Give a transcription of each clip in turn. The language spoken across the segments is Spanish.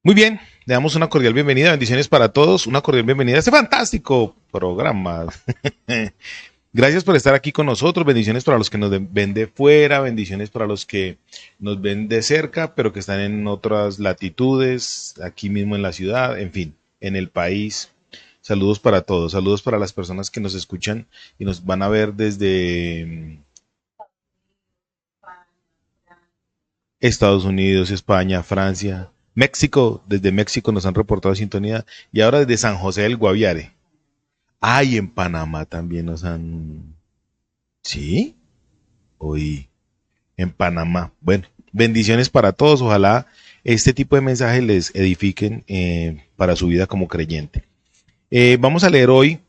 Muy bien, le damos una cordial bienvenida, bendiciones para todos, una cordial bienvenida a este fantástico programa. Gracias por estar aquí con nosotros, bendiciones para los que nos ven de fuera, bendiciones para los que nos ven de cerca, pero que están en otras latitudes, aquí mismo en la ciudad, en fin, en el país. Saludos para todos, saludos para las personas que nos escuchan y nos van a ver desde Estados Unidos, España, Francia, México. Desde México nos han reportado sintonía y ahora desde San José del Guaviare. Ay, en Panamá también nos han... ¿Sí? Hoy en Panamá. Bueno, bendiciones para todos. Ojalá este tipo de mensajes les edifiquen para su vida como creyente. Vamos a leer hoy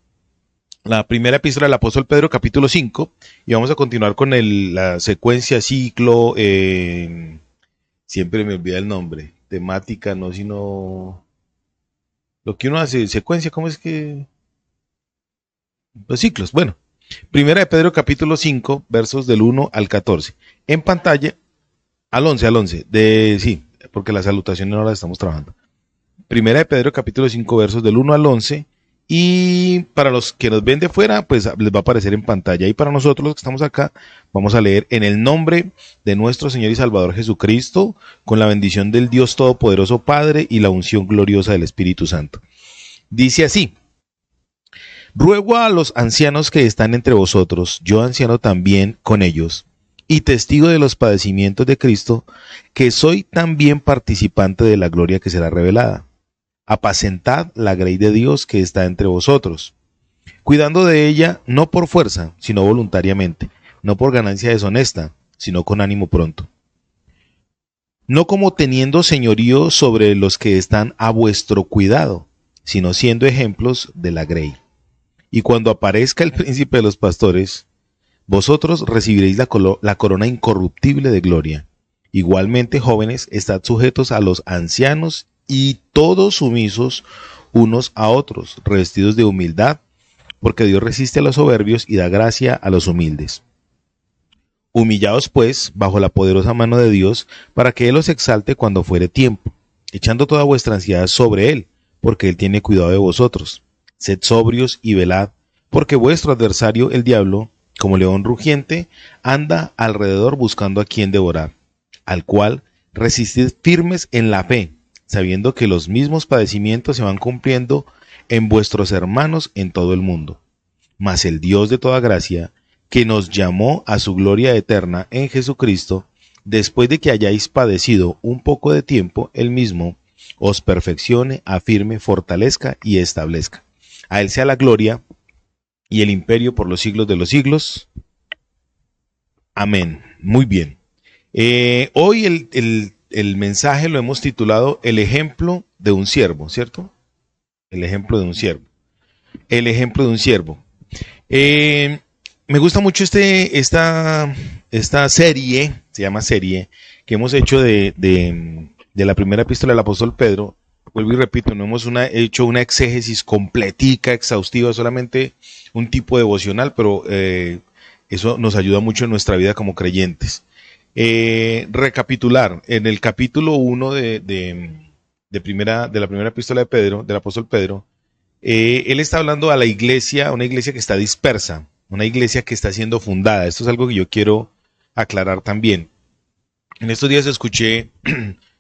la primera epístola del apóstol Pedro, capítulo 5, y vamos a continuar con la secuencia, ciclo, siempre me olvida el nombre, temática, no, sino lo que uno hace, secuencia, ¿cómo es que? Los ciclos, bueno. Primera de Pedro, capítulo 5, versos del 1 al 14. En pantalla, al 11, sí, porque la salutación no la estamos trabajando. Primera de Pedro, capítulo 5, versos del 1 al 11. Y para los que nos ven de fuera, pues les va a aparecer en pantalla. Y para nosotros los que estamos acá, vamos a leer en el nombre de nuestro Señor y Salvador Jesucristo, con la bendición del Dios Todopoderoso Padre y la unción gloriosa del Espíritu Santo. Dice así: ruego a los ancianos que están entre vosotros, yo anciano también con ellos, y testigo de los padecimientos de Cristo, que soy también participante de la gloria que será revelada. Apacentad la grey de Dios que está entre vosotros, cuidando de ella no por fuerza, sino voluntariamente, no por ganancia deshonesta, sino con ánimo pronto. No como teniendo señorío sobre los que están a vuestro cuidado, sino siendo ejemplos de la grey. Y cuando aparezca el príncipe de los pastores, vosotros recibiréis la corona incorruptible de gloria. Igualmente, jóvenes, estad sujetos a los ancianos y todos sumisos unos a otros, revestidos de humildad, porque Dios resiste a los soberbios y da gracia a los humildes. Humillaos, pues, bajo la poderosa mano de Dios, para que Él os exalte cuando fuere tiempo, echando toda vuestra ansiedad sobre Él, porque Él tiene cuidado de vosotros. Sed sobrios y velad, porque vuestro adversario, el diablo, como león rugiente, anda alrededor buscando a quien devorar, al cual resistid firmes en la fe, sabiendo que los mismos padecimientos se van cumpliendo en vuestros hermanos en todo el mundo. Mas el Dios de toda gracia, que nos llamó a su gloria eterna en Jesucristo, después de que hayáis padecido un poco de tiempo, Él mismo os perfeccione, afirme, fortalezca y establezca. A Él sea la gloria y el imperio por los siglos de los siglos. Amén. Muy bien. Hoy el mensaje lo hemos titulado El ejemplo de un siervo, ¿cierto? El ejemplo de un siervo. El ejemplo de un siervo. Me gusta mucho esta serie, se llama serie, que hemos hecho de la primera epístola del apóstol Pedro. Vuelvo y repito, no hemos hecho una exégesis completica, exhaustiva, solamente un tipo devocional, pero eso nos ayuda mucho en nuestra vida como creyentes. Recapitular, en el capítulo 1 de la primera epístola de Pedro, del apóstol Pedro, él está hablando a la iglesia, una iglesia que está dispersa, una iglesia que está siendo fundada. Esto es algo que yo quiero aclarar también. En estos días escuché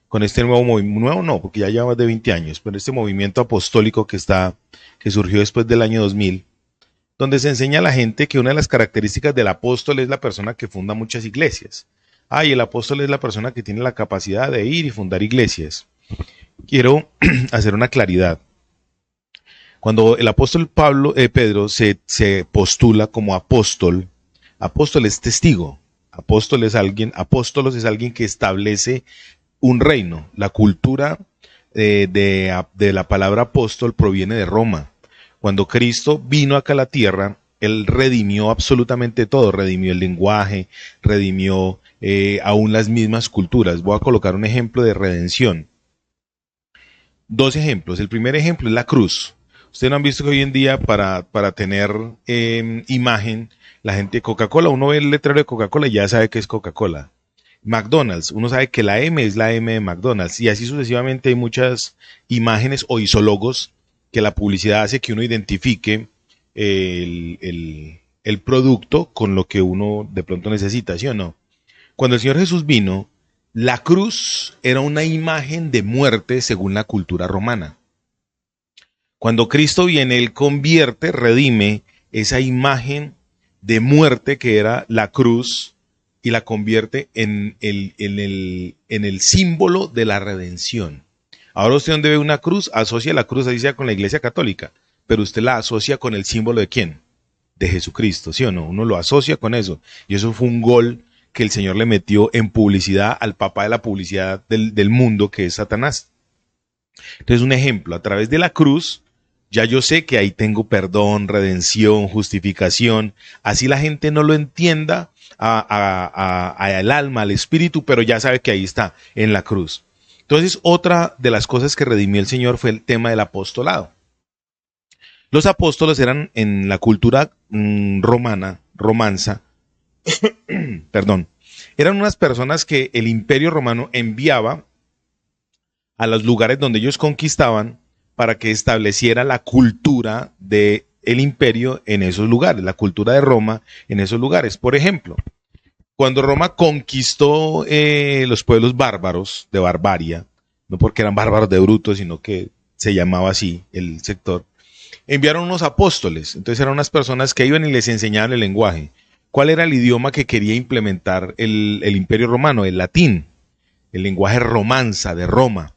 con este nuevo movimiento, nuevo no, porque ya lleva más de 20 años, pero este movimiento apostólico que surgió después del año 2000, donde se enseña a la gente que una de las características del apóstol es la persona que funda muchas iglesias. Y el apóstol es la persona que tiene la capacidad de ir y fundar iglesias. Quiero hacer una claridad. Cuando el apóstol Pedro se postula como apóstol es testigo. Apóstolos es alguien que establece un reino. La cultura de la palabra apóstol proviene de Roma. Cuando Cristo vino acá a la tierra, Él redimió absolutamente todo, redimió el lenguaje, redimió aún las mismas culturas. Voy a colocar un ejemplo de redención. Dos ejemplos. El primer ejemplo es la cruz. Ustedes no han visto que hoy en día para tener imagen, la gente de Coca-Cola, uno ve el letrero de Coca-Cola y ya sabe que es Coca-Cola. McDonald's, uno sabe que la M es la M de McDonald's y así sucesivamente hay muchas imágenes o isólogos que la publicidad hace que uno identifique el producto con lo que uno de pronto necesita, ¿sí o no? Cuando el Señor Jesús vino, la cruz era una imagen de muerte según la cultura romana. Cuando Cristo viene, Él convierte, redime esa imagen de muerte que era la cruz y la convierte en el símbolo de la redención. Ahora usted donde ve una cruz, asocia la cruz, así sea con la Iglesia Católica, pero usted la asocia con el símbolo de ¿quién? De Jesucristo, ¿sí o no? Uno lo asocia con eso. Y eso fue un gol que el Señor le metió en publicidad al papá de la publicidad del mundo, que es Satanás. Entonces, un ejemplo, a través de la cruz, ya yo sé que ahí tengo perdón, redención, justificación. Así la gente no lo entienda al alma, al espíritu, pero ya sabe que ahí está, en la cruz. Entonces, otra de las cosas que redimió el Señor fue el tema del apostolado. Los apóstoles eran en la cultura romanza, perdón, eran unas personas que el Imperio Romano enviaba a los lugares donde ellos conquistaban para que estableciera la cultura del imperio en esos lugares, la cultura de Roma en esos lugares. Por ejemplo, cuando Roma conquistó los pueblos bárbaros de Barbaria, no porque eran bárbaros de bruto, sino que se llamaba así el sector, enviaron unos apóstoles. Entonces eran unas personas que iban y les enseñaban el lenguaje. ¿Cuál era el idioma que quería implementar el Imperio Romano? El latín, el lenguaje romanza de Roma.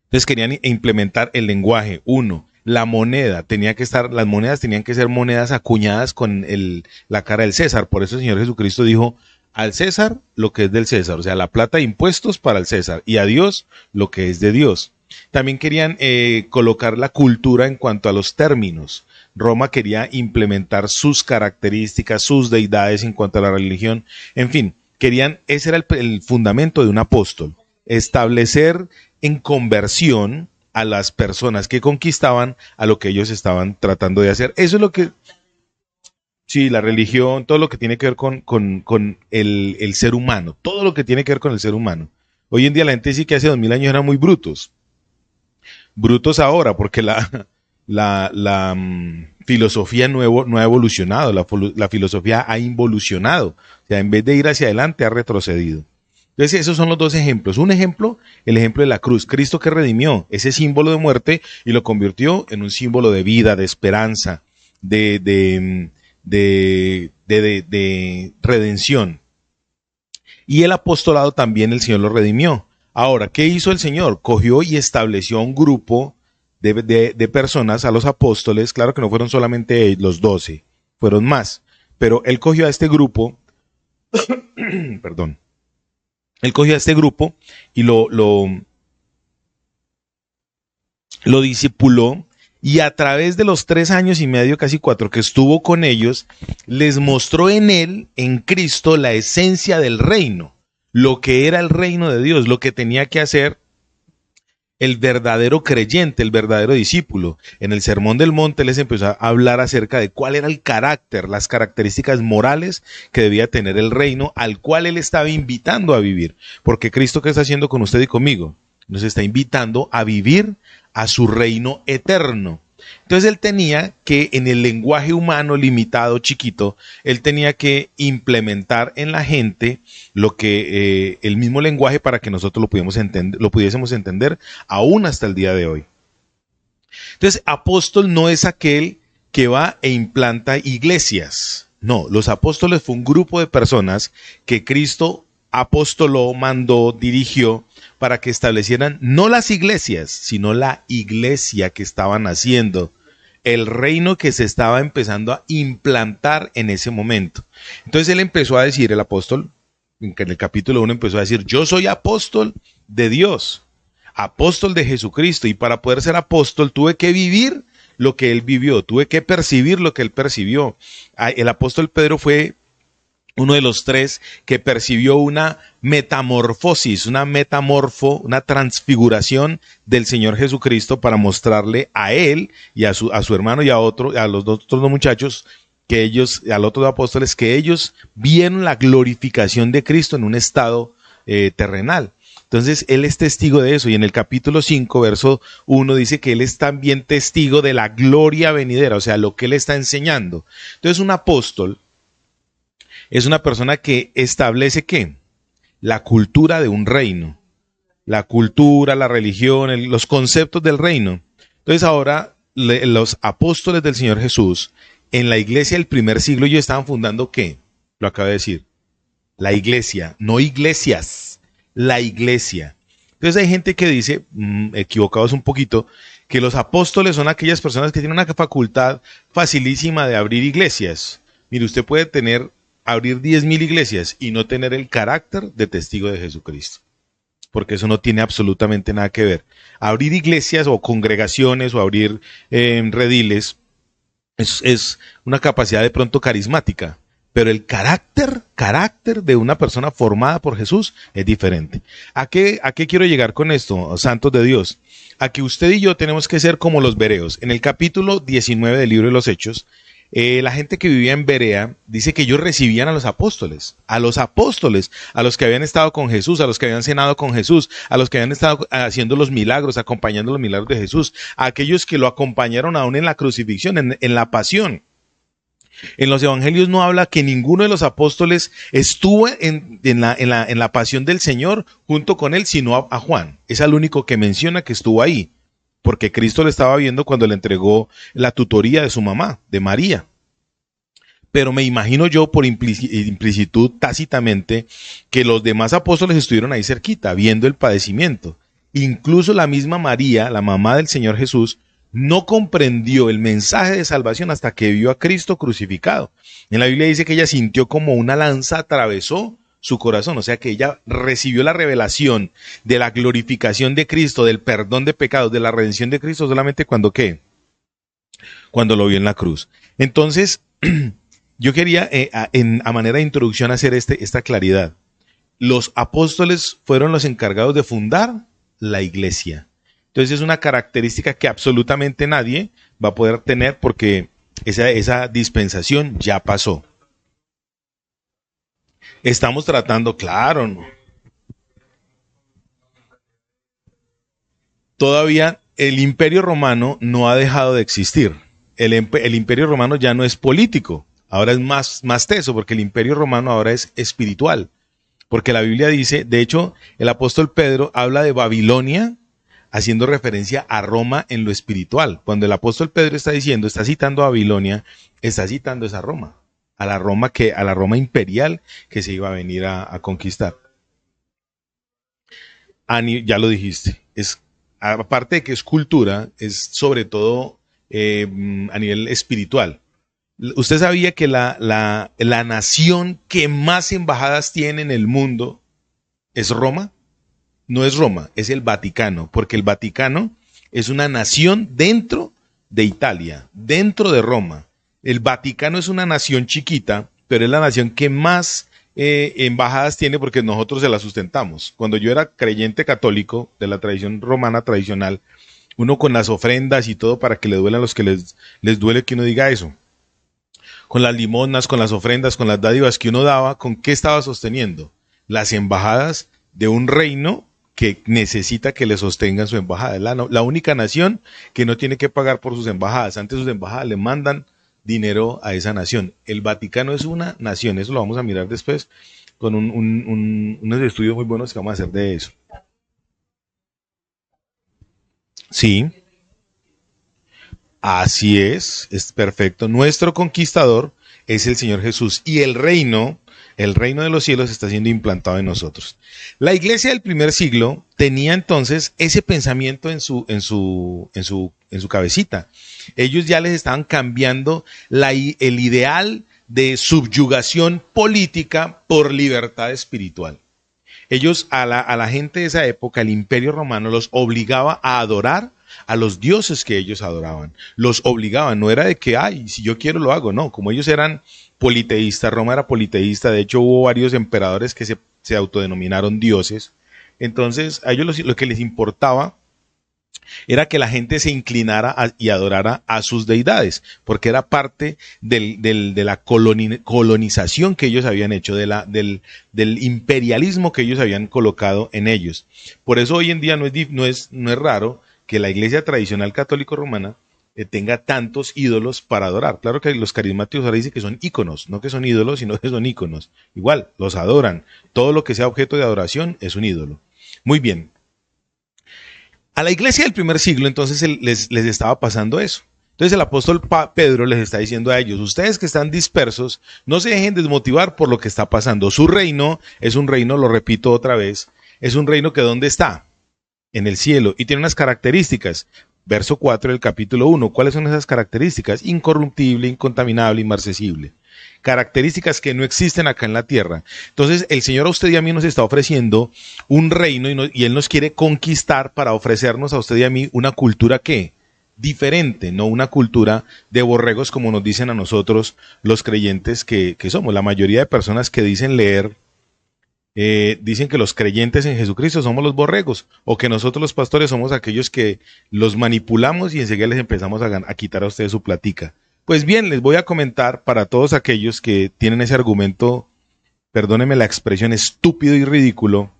Entonces querían implementar el lenguaje. Uno, la moneda, las monedas tenían que ser monedas acuñadas con la cara del César. Por eso el Señor Jesucristo dijo, al César lo que es del César, o sea, la plata de impuestos para el César, y a Dios lo que es de Dios. También querían colocar la cultura en cuanto a los términos. Roma quería implementar sus características, sus deidades en cuanto a la religión. En fin, ese era el fundamento de un apóstol, establecer en conversión a las personas que conquistaban a lo que ellos estaban tratando de hacer. Eso es lo que, sí, la religión, todo lo que tiene que ver con el ser humano, todo lo que tiene que ver con el ser humano. Hoy en día la gente dice que hace 2000 años eran muy brutos. Brutos ahora, porque la filosofía no ha evolucionado, la filosofía ha involucionado. O sea, en vez de ir hacia adelante, ha retrocedido. Entonces, esos son los dos ejemplos. Un ejemplo, el ejemplo de la cruz. Cristo que redimió ese símbolo de muerte y lo convirtió en un símbolo de vida, de esperanza, de redención. Y el apostolado también el Señor lo redimió. Ahora, ¿qué hizo el Señor? Cogió y estableció un grupo de personas, a los apóstoles. Claro que no fueron solamente los 12, fueron más. Pero Él cogió a este grupo, perdón. Él cogió a este grupo y lo discipuló, y a través de los 3 años y medio, casi 4, que estuvo con ellos, les mostró en él, en Cristo, la esencia del reino, lo que era el reino de Dios, lo que tenía que hacer el verdadero creyente, el verdadero discípulo. En el Sermón del Monte les empezó a hablar acerca de cuál era el carácter, las características morales que debía tener el reino al cual él estaba invitando a vivir. Porque Cristo, ¿qué está haciendo con usted y conmigo? Nos está invitando a vivir a su reino eterno. Entonces él tenía que, en el lenguaje humano limitado, chiquito, él tenía que implementar en la gente lo que el mismo lenguaje para que nosotros lo pudiésemos entender aún hasta el día de hoy. Entonces, apóstol no es aquel que va e implanta iglesias. No, los apóstoles fue un grupo de personas que Cristo apostoló, mandó, dirigió para que establecieran no las iglesias, sino la iglesia que estaban haciendo, el reino que se estaba empezando a implantar en ese momento. Entonces él empezó a decir, el apóstol, en el capítulo 1 empezó a decir, yo soy apóstol de Dios, apóstol de Jesucristo, y para poder ser apóstol tuve que vivir lo que él vivió, tuve que percibir lo que él percibió. El apóstol Pedro fue uno de los 3 que percibió una metamorfosis, una transfiguración del Señor Jesucristo para mostrarle a él y a su hermano y a los otros 2 muchachos que ellos, a los otros apóstoles, que ellos vieron la glorificación de Cristo en un estado terrenal. Entonces, él es testigo de eso, y en el capítulo 5, verso 1, dice que él es también testigo de la gloria venidera, o sea, lo que él está enseñando. Entonces, un apóstol es una persona que establece, ¿qué? La cultura de un reino, la cultura, la religión, los conceptos del reino. Entonces, ahora, los apóstoles del Señor Jesús, en la iglesia del primer siglo, ellos estaban fundando, ¿qué? Lo acabo de decir. La iglesia, no iglesias, la iglesia. Entonces hay gente que dice, equivocados un poquito, que los apóstoles son aquellas personas que tienen una facultad facilísima de abrir iglesias. Mire, usted puede abrir 10.000 iglesias y no tener el carácter de testigo de Jesucristo, porque eso no tiene absolutamente nada que ver. Abrir iglesias o congregaciones o abrir rediles es una capacidad de pronto carismática, pero el carácter de una persona formada por Jesús es diferente. ¿A qué quiero llegar con esto, santos de Dios? A que usted y yo tenemos que ser como los bereos. En el capítulo 19 del libro de los Hechos, la gente que vivía en Berea dice que ellos recibían a los apóstoles, a los que habían estado con Jesús, a los que habían cenado con Jesús, a los que habían estado haciendo los milagros, acompañando los milagros de Jesús, a aquellos que lo acompañaron aún en la crucifixión, en la pasión. En los evangelios no habla que ninguno de los apóstoles estuvo en la pasión del Señor junto con él, sino a Juan. Es el único que menciona que estuvo ahí, porque Cristo le estaba viendo cuando le entregó la tutoría de su mamá, de María. Pero me imagino yo por implicitud tácitamente que los demás apóstoles estuvieron ahí cerquita, viendo el padecimiento. Incluso la misma María, la mamá del Señor Jesús, no comprendió el mensaje de salvación hasta que vio a Cristo crucificado. En la Biblia dice que ella sintió como una lanza atravesó su corazón, o sea que ella recibió la revelación de la glorificación de Cristo, del perdón de pecados, de la redención de Cristo solamente cuando ¿qué? Cuando lo vio en la cruz. Entonces, yo quería a manera de introducción hacer esta claridad. Los apóstoles fueron los encargados de fundar la iglesia. Entonces es una característica que absolutamente nadie va a poder tener porque esa dispensación ya pasó. Estamos tratando, claro, ¿no? Todavía el Imperio Romano no ha dejado de existir. El Imperio Romano ya no es político, ahora es más teso, porque el Imperio Romano ahora es espiritual. Porque la Biblia dice, de hecho, el apóstol Pedro habla de Babilonia, haciendo referencia a Roma en lo espiritual. Cuando el apóstol Pedro está citando a Babilonia, está citando esa Roma, a la Roma imperial que se iba a venir a conquistar. Ya lo dijiste, aparte de que es cultura, es sobre todo a nivel espiritual. ¿Usted sabía que la nación que más embajadas tiene en el mundo es Roma? No es Roma, es el Vaticano, porque el Vaticano es una nación dentro de Italia, dentro de Roma. El Vaticano es una nación chiquita, pero es la nación que más embajadas tiene porque nosotros se la sustentamos. Cuando yo era creyente católico de la tradición romana tradicional, uno con las ofrendas y todo para que le duelen a los que les duele que uno diga eso. Con las limosnas, con las ofrendas, con las dádivas que uno daba, ¿con qué estaba sosteniendo? Las embajadas de un reino que necesita que le sostengan su embajada. Es la única nación que no tiene que pagar por sus embajadas. Antes sus embajadas le mandan dinero a esa nación. El Vaticano es una nación, eso lo vamos a mirar después con unos estudios muy buenos que vamos a hacer de eso. Sí, así es perfecto. Nuestro conquistador es el Señor Jesús y el reino de los cielos está siendo implantado en nosotros. La iglesia del primer siglo tenía entonces ese pensamiento en su cabecita. Ellos ya les estaban cambiando el ideal de subyugación política por libertad espiritual. Ellos, a la gente de esa época, el Imperio Romano los obligaba a adorar a los dioses que ellos adoraban. Los obligaban, no era de que, ay, si yo quiero lo hago, no. Como ellos eran politeístas, Roma era politeísta, de hecho hubo varios emperadores que se autodenominaron dioses. Entonces, a ellos lo que les importaba era que la gente se inclinara y adorara a sus deidades, porque era parte de la colonización que ellos habían hecho, del imperialismo que ellos habían colocado en ellos. Por eso hoy en día no es raro que la iglesia tradicional católico romana tenga tantos ídolos para adorar. Claro que los carismáticos ahora dicen que son íconos, no que son ídolos, sino que son íconos. Igual, los adoran. Todo lo que sea objeto de adoración es un ídolo. Muy bien. A la iglesia del primer siglo entonces les estaba pasando eso. Entonces el apóstol Pedro les está diciendo a ellos, ustedes que están dispersos, no se dejen desmotivar por lo que está pasando. Su reino es un reino, lo repito otra vez, es un reino que ¿dónde está? En el cielo. Y tiene unas características. Verso 4 del capítulo 1. ¿Cuáles son esas características? Incorruptible, incontaminable, inmarcesible. Características que no existen acá en la tierra. Entonces el Señor a usted y a mí nos está ofreciendo un reino y Él nos quiere conquistar para ofrecernos a usted y a mí una cultura ¿qué? Diferente, no una cultura de borregos como nos dicen a nosotros los creyentes que somos. La mayoría de personas que dicen leer, dicen que los creyentes en Jesucristo somos los borregos, o que nosotros los pastores somos aquellos que los manipulamos y enseguida les empezamos a quitar a ustedes su platica. Pues bien, les voy a comentar para todos aquellos que tienen ese argumento, perdónenme la expresión, estúpido y ridículo,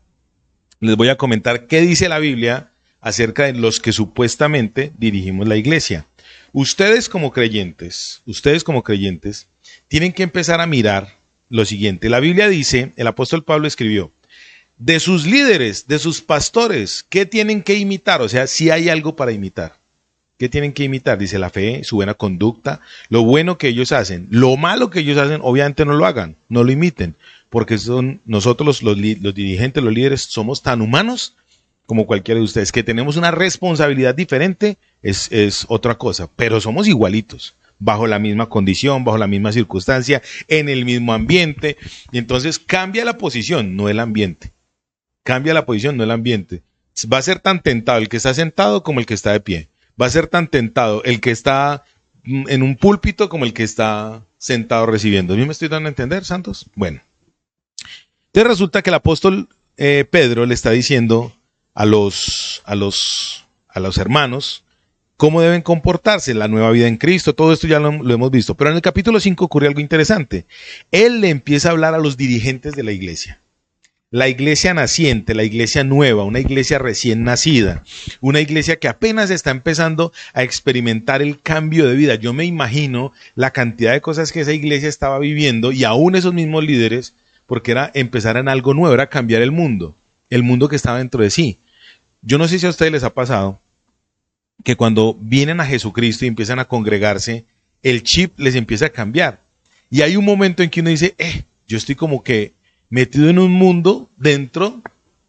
les voy a comentar qué dice la Biblia acerca de los que supuestamente dirigimos la iglesia. Ustedes como creyentes, tienen que empezar a mirar lo siguiente. La Biblia dice, el apóstol Pablo escribió, de sus líderes, de sus pastores, ¿qué tienen que imitar? O sea, si hay algo para imitar. ¿Qué tienen que imitar? Dice la fe, su buena conducta, lo bueno que ellos hacen. Lo malo que ellos hacen, obviamente no lo hagan, no lo imiten, porque son nosotros los dirigentes, los líderes, somos tan humanos como cualquiera de ustedes. Que tenemos una responsabilidad diferente es otra cosa, pero somos igualitos, bajo la misma condición, bajo la misma circunstancia, en el mismo ambiente. Y entonces cambia la posición, no el ambiente. Cambia la posición, no el ambiente. Va a ser tan tentado el que está sentado como el que está de pie. Va a ser tan tentado el que está en un púlpito como el que está sentado recibiendo. ¿A mí me estoy dando a entender, santos? Bueno. Entonces resulta que el apóstol Pedro le está diciendo a los hermanos cómo deben comportarse, la nueva vida en Cristo, todo esto ya lo hemos visto. Pero en el capítulo 5 ocurre algo interesante. Él le empieza a hablar a los dirigentes de la iglesia. La iglesia naciente, la iglesia nueva, una iglesia recién nacida, una iglesia que apenas está empezando a experimentar el cambio de vida. Yo me imagino la cantidad de cosas que esa iglesia estaba viviendo y aún esos mismos líderes, porque era empezar en algo nuevo, era cambiar el mundo que estaba dentro de sí. Yo no sé si a ustedes les ha pasado que cuando vienen a Jesucristo y empiezan a congregarse, el chip les empieza a cambiar. Y hay un momento en que uno dice, yo estoy como que metido en un mundo dentro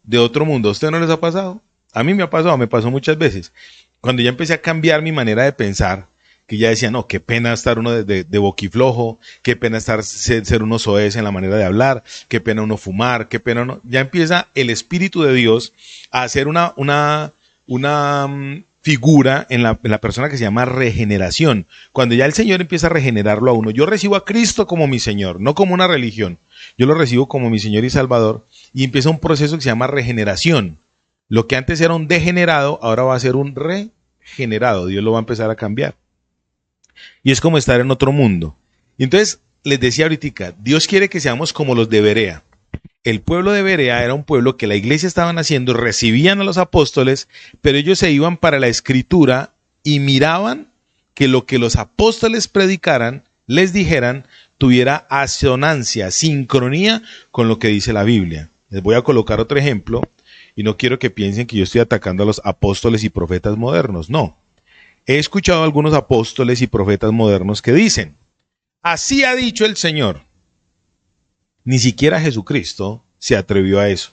de otro mundo. ¿A ustedes no les ha pasado? A mí me ha pasado, me pasó muchas veces. Cuando ya empecé a cambiar mi manera de pensar, que ya decía, no, qué pena estar uno de boquiflojo, qué pena ser uno soez en la manera de hablar, qué pena uno fumar, qué pena uno... Ya empieza el Espíritu de Dios a hacer una figura en la persona que se llama regeneración. Cuando ya el Señor empieza a regenerarlo a uno, yo recibo a Cristo como mi Señor, no como una religión. Yo lo recibo como mi Señor y Salvador y empieza un proceso que se llama regeneración. Lo que antes era un degenerado, ahora va a ser un regenerado. Dios lo va a empezar a cambiar. Y es como estar en otro mundo. Y entonces, les decía ahorita, Dios quiere que seamos como los de Berea. El pueblo de Berea era un pueblo que la iglesia estaban haciendo, recibían a los apóstoles, pero ellos se iban para la escritura y miraban que lo que los apóstoles predicaran, les dijeran, tuviera asonancia, sincronía con lo que dice la Biblia. Les voy a colocar otro ejemplo y no quiero que piensen que yo estoy atacando a los apóstoles y profetas modernos, no. He escuchado a algunos apóstoles y profetas modernos que dicen, así ha dicho el Señor. Ni siquiera Jesucristo se atrevió a eso.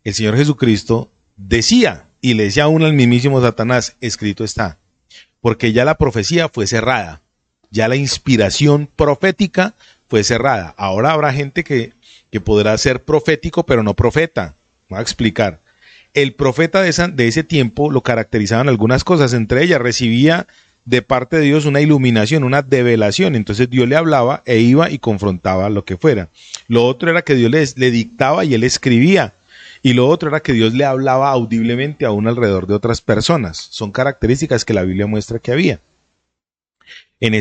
El Señor Jesucristo decía, y le decía aún al mismísimo Satanás, escrito está, porque ya la profecía fue cerrada, ya la inspiración profética fue cerrada. Ahora habrá gente que podrá ser profético, pero no profeta. Voy a explicar. El profeta de ese tiempo lo caracterizaban algunas cosas, entre ellas recibía de parte de Dios una iluminación, una develación. Entonces Dios le hablaba e iba y confrontaba lo que fuera. Lo otro era que Dios le dictaba y él escribía. Y lo otro era que Dios le hablaba audiblemente aún alrededor de otras personas. Son características que la Biblia muestra que había en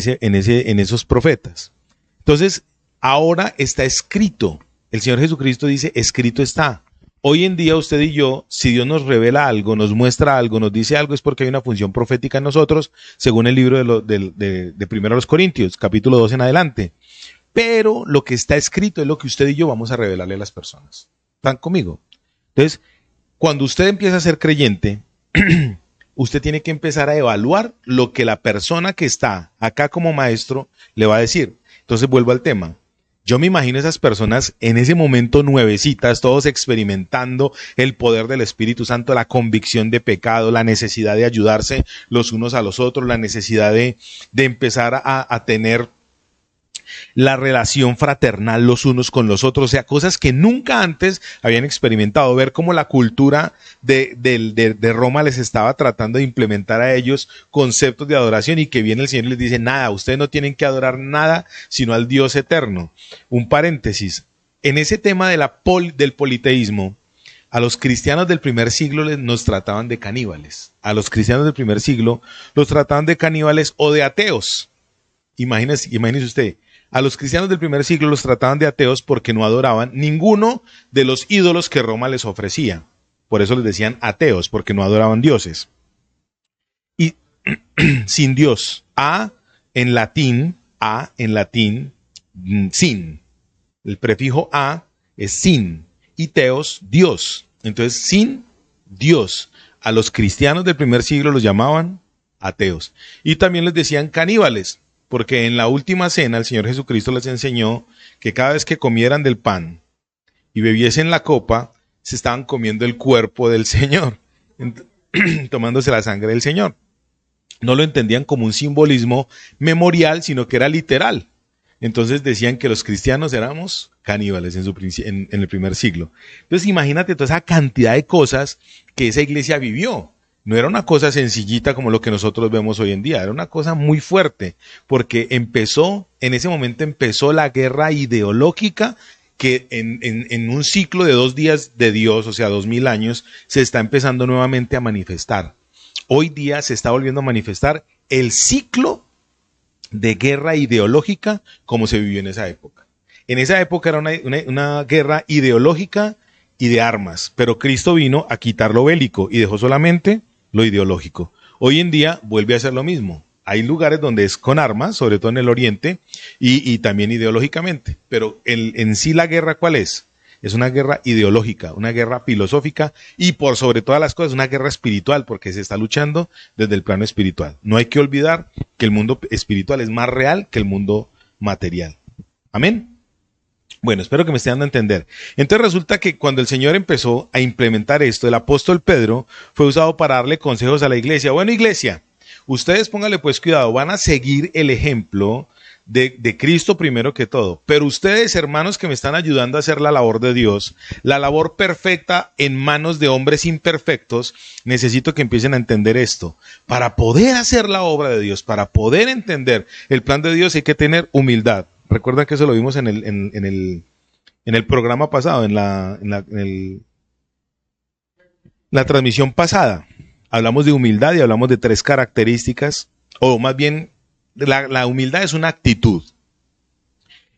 esos profetas. Entonces, ahora está escrito. El Señor Jesucristo dice, escrito está. Hoy en día usted y yo, si Dios nos revela algo, nos muestra algo, nos dice algo, es porque hay una función profética en nosotros, según el libro de Primero a los Corintios, capítulo 2 en adelante. Pero lo que está escrito es lo que usted y yo vamos a revelarle a las personas. ¿Están conmigo? Entonces, cuando usted empieza a ser creyente, usted tiene que empezar a evaluar lo que la persona que está acá como maestro le va a decir. Entonces vuelvo al tema. Yo me imagino esas personas en ese momento nuevecitas, todos experimentando el poder del Espíritu Santo, la convicción de pecado, la necesidad de ayudarse los unos a los otros, la necesidad de empezar a tener la relación fraternal los unos con los otros, o sea, cosas que nunca antes habían experimentado, ver cómo la cultura de Roma les estaba tratando de implementar a ellos conceptos de adoración y que viene el Señor y les dice, nada, ustedes no tienen que adorar nada sino al Dios eterno. Un paréntesis, en ese tema del politeísmo, a los cristianos del primer siglo nos trataban de caníbales, a los cristianos del primer siglo los trataban de caníbales o de ateos. Imagínese usted, a los cristianos del primer siglo los trataban de ateos porque no adoraban ninguno de los ídolos que Roma les ofrecía. Por eso les decían ateos, porque no adoraban dioses. Y sin Dios, en latín, sin. El prefijo a es sin y teos, Dios. Entonces, sin Dios. A los cristianos del primer siglo los llamaban ateos. Y también les decían caníbales. Porque en la última cena el Señor Jesucristo les enseñó que cada vez que comieran del pan y bebiesen la copa, se estaban comiendo el cuerpo del Señor, tomándose la sangre del Señor. No lo entendían como un simbolismo memorial, sino que era literal. Entonces decían que los cristianos éramos caníbales en el primer siglo. Entonces imagínate toda esa cantidad de cosas que esa iglesia vivió. No era una cosa sencillita como lo que nosotros vemos hoy en día, era una cosa muy fuerte, porque en ese momento empezó la guerra ideológica que en un ciclo de 2 días de Dios, o sea, 2000 años, se está empezando nuevamente a manifestar. Hoy día se está volviendo a manifestar el ciclo de guerra ideológica como se vivió en esa época. En esa época era una guerra ideológica y de armas, pero Cristo vino a quitar lo bélico y dejó solamente lo ideológico. Hoy en día vuelve a ser lo mismo. Hay lugares donde es con armas, sobre todo en el oriente, y también ideológicamente. Pero en sí la guerra, ¿cuál es? Es una guerra ideológica, una guerra filosófica y por sobre todas las cosas una guerra espiritual, porque se está luchando desde el plano espiritual. No hay que olvidar que el mundo espiritual es más real que el mundo material. Amén. Bueno, espero que me esté dando a entender. Entonces resulta que cuando el Señor empezó a implementar esto, el apóstol Pedro fue usado para darle consejos a la iglesia. Bueno, iglesia, ustedes pónganle pues cuidado, van a seguir el ejemplo de Cristo primero que todo. Pero ustedes, hermanos que me están ayudando a hacer la labor de Dios, la labor perfecta en manos de hombres imperfectos, necesito que empiecen a entender esto. Para poder hacer la obra de Dios, para poder entender el plan de Dios hay que tener humildad. Recuerdan que eso lo vimos en el programa pasado, en la transmisión pasada. Hablamos de humildad y hablamos de 3 características, o más bien, la humildad es una actitud.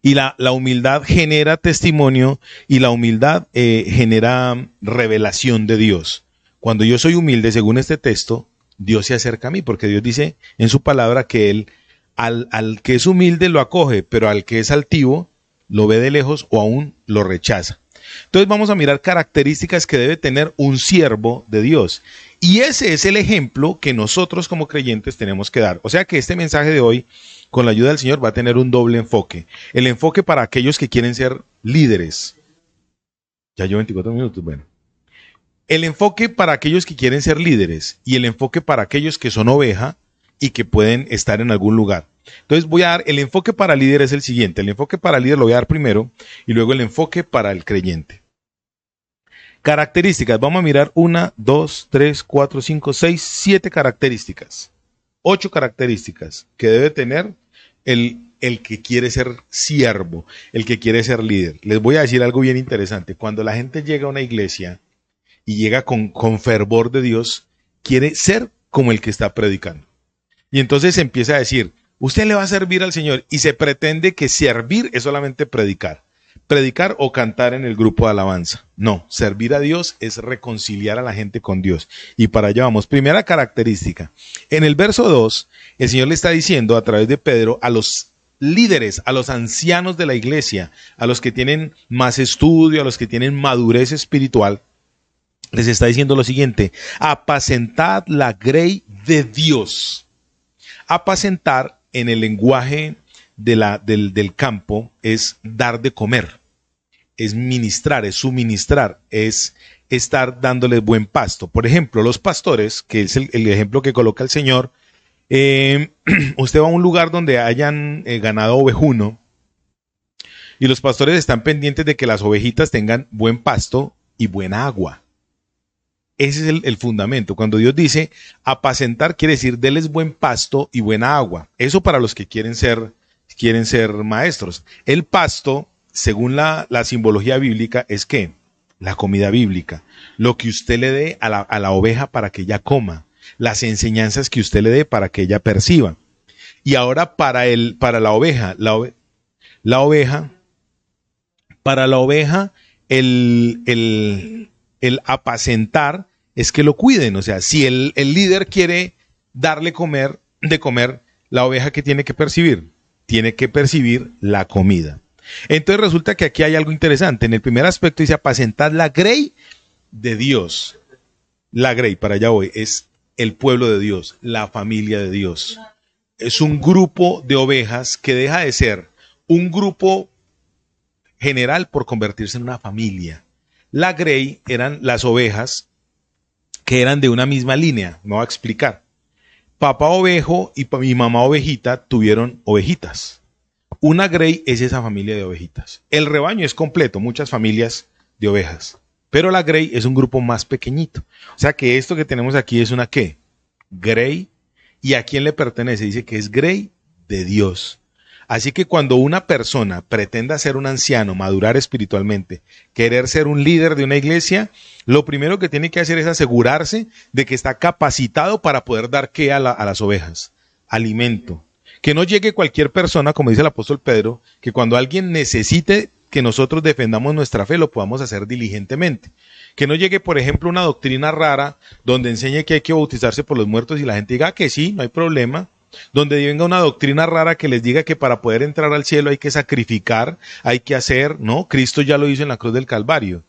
Y la humildad genera testimonio y la humildad genera revelación de Dios. Cuando yo soy humilde, según este texto, Dios se acerca a mí, porque Dios dice en su palabra que Él al que es humilde lo acoge, pero al que es altivo lo ve de lejos o aún lo rechaza. Entonces vamos a mirar características que debe tener un siervo de Dios. Y ese es el ejemplo que nosotros como creyentes tenemos que dar. O sea que este mensaje de hoy, con la ayuda del Señor, va a tener un doble enfoque. El enfoque para aquellos que quieren ser líderes. Ya llevo 24 minutos, bueno. El enfoque para aquellos que quieren ser líderes y el enfoque para aquellos que son oveja y que pueden estar en algún lugar. Entonces voy a dar, el enfoque para líder es el siguiente. El enfoque para líder lo voy a dar primero y luego el enfoque para el creyente. Características, vamos a mirar 1, 2, 3, 4, 5, 6, 7 características. 8 características que debe tener el que quiere ser siervo, el que quiere ser líder. Les voy a decir algo bien interesante. Cuando la gente llega a una iglesia y llega con fervor de Dios, quiere ser como el que está predicando. Y entonces se empieza a decir, usted le va a servir al Señor, y se pretende que servir es solamente predicar. Predicar o cantar en el grupo de alabanza. No, servir a Dios es reconciliar a la gente con Dios. Y para allá vamos. Primera característica. En el verso 2, el Señor le está diciendo a través de Pedro a los líderes, a los ancianos de la iglesia, a los que tienen más estudio, a los que tienen madurez espiritual, les está diciendo lo siguiente: apacentad la grey de Dios. Apacentar en el lenguaje del campo es dar de comer, es ministrar, es suministrar, es estar dándoles buen pasto. Por ejemplo, los pastores, que es el ejemplo que coloca el Señor, usted va a un lugar donde hayan ganado ovejuno y los pastores están pendientes de que las ovejitas tengan buen pasto y buena agua. Ese es el fundamento. Cuando Dios dice apacentar, quiere decir denles buen pasto y buena agua. Eso para los que quieren ser maestros. El pasto, según la simbología bíblica, es ¿qué? La comida bíblica. Lo que usted le dé a la oveja para que ella coma. Las enseñanzas que usted le dé para que ella perciba. Y ahora para la oveja, el apacentar es que lo cuiden. O sea, si el líder quiere darle de comer, la oveja, ¿qué tiene que percibir? Tiene que percibir la comida. Entonces resulta que aquí hay algo interesante. En el primer aspecto dice apacentad la grey de Dios. La grey, para allá voy, es el pueblo de Dios, la familia de Dios. Es un grupo de ovejas que deja de ser un grupo general por convertirse en una familia. La grey eran las ovejas que eran de una misma línea. Me voy a explicar. Papá ovejo y mamá ovejita tuvieron ovejitas. Una grey es esa familia de ovejitas. El rebaño es completo, muchas familias de ovejas. Pero la grey es un grupo más pequeñito. O sea que esto que tenemos aquí es una ¿qué? Grey. ¿Y a quién le pertenece? Dice que es grey de Dios. Así que cuando una persona pretenda ser un anciano, madurar espiritualmente, querer ser un líder de una iglesia, lo primero que tiene que hacer es asegurarse de que está capacitado para poder dar ¿qué a las ovejas? Alimento. Que no llegue cualquier persona, como dice el apóstol Pedro, que cuando alguien necesite que nosotros defendamos nuestra fe, lo podamos hacer diligentemente. Que no llegue, por ejemplo, una doctrina rara donde enseñe que hay que bautizarse por los muertos y la gente diga que sí, no hay problema. Donde venga una doctrina rara que les diga que para poder entrar al cielo hay que sacrificar, hay que hacer, ¿no? Cristo ya lo hizo en la cruz del Calvario.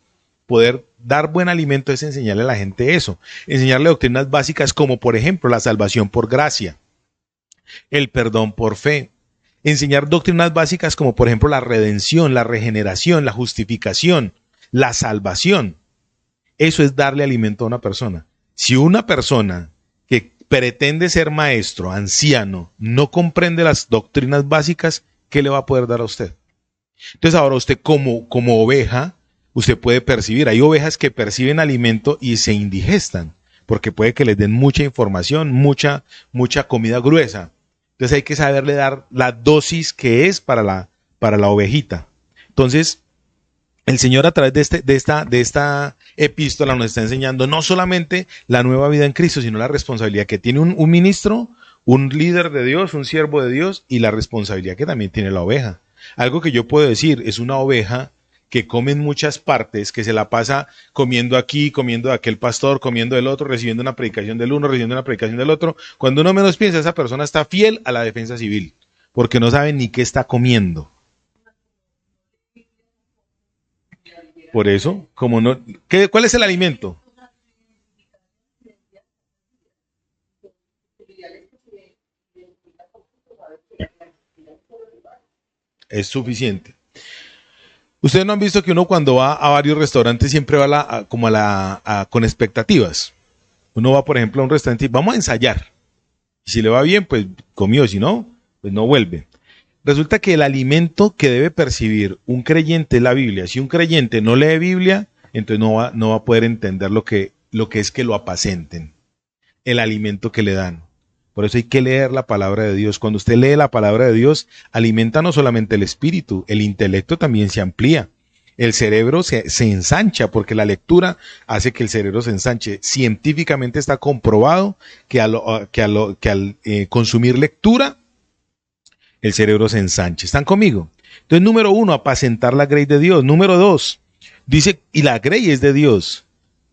Poder dar buen alimento es enseñarle a la gente eso. Enseñarle doctrinas básicas como, por ejemplo, la salvación por gracia, el perdón por fe. Enseñar doctrinas básicas como, por ejemplo, la redención, la regeneración, la justificación, la salvación. Eso es darle alimento a una persona. Si una persona que pretende ser maestro, anciano, no comprende las doctrinas básicas, ¿qué le va a poder dar a usted? Entonces ahora usted como oveja, usted puede percibir. Hay ovejas que perciben alimento y se indigestan, porque puede que les den mucha información, mucha comida gruesa. Entonces hay que saberle dar la dosis que es para la ovejita. Entonces, el Señor a través de esta epístola nos está enseñando no solamente la nueva vida en Cristo, sino la responsabilidad que tiene un ministro, un líder de Dios, un siervo de Dios, y la responsabilidad que también tiene la oveja. Algo que yo puedo decir es una oveja que come en muchas partes, que se la pasa comiendo aquí, comiendo de aquel pastor, comiendo del otro, recibiendo una predicación del uno, recibiendo una predicación del otro. Cuando uno menos piensa, esa persona está fiel a la defensa civil, porque no sabe ni qué está comiendo. Por eso, como no, ¿cuál es el alimento? Es suficiente. Ustedes no han visto que uno cuando va a varios restaurantes siempre va con expectativas. Uno va, por ejemplo, a un restaurante y vamos a ensayar. Y si le va bien, pues comió, si no, pues no vuelve. Resulta que el alimento que debe percibir un creyente es la Biblia. Si un creyente no lee Biblia, entonces no va a poder entender lo que es que lo apacenten, el alimento que le dan. Por eso hay que leer la palabra de Dios. Cuando usted lee la palabra de Dios, alimenta no solamente el espíritu, el intelecto también se amplía. el cerebro se ensancha, porque la lectura hace que el cerebro se ensanche. Científicamente está comprobado que al consumir lectura, el cerebro se ensancha. ¿Están conmigo? Entonces, número 1, apacentar la grey de Dios. Número 2, dice, y la grey es de Dios.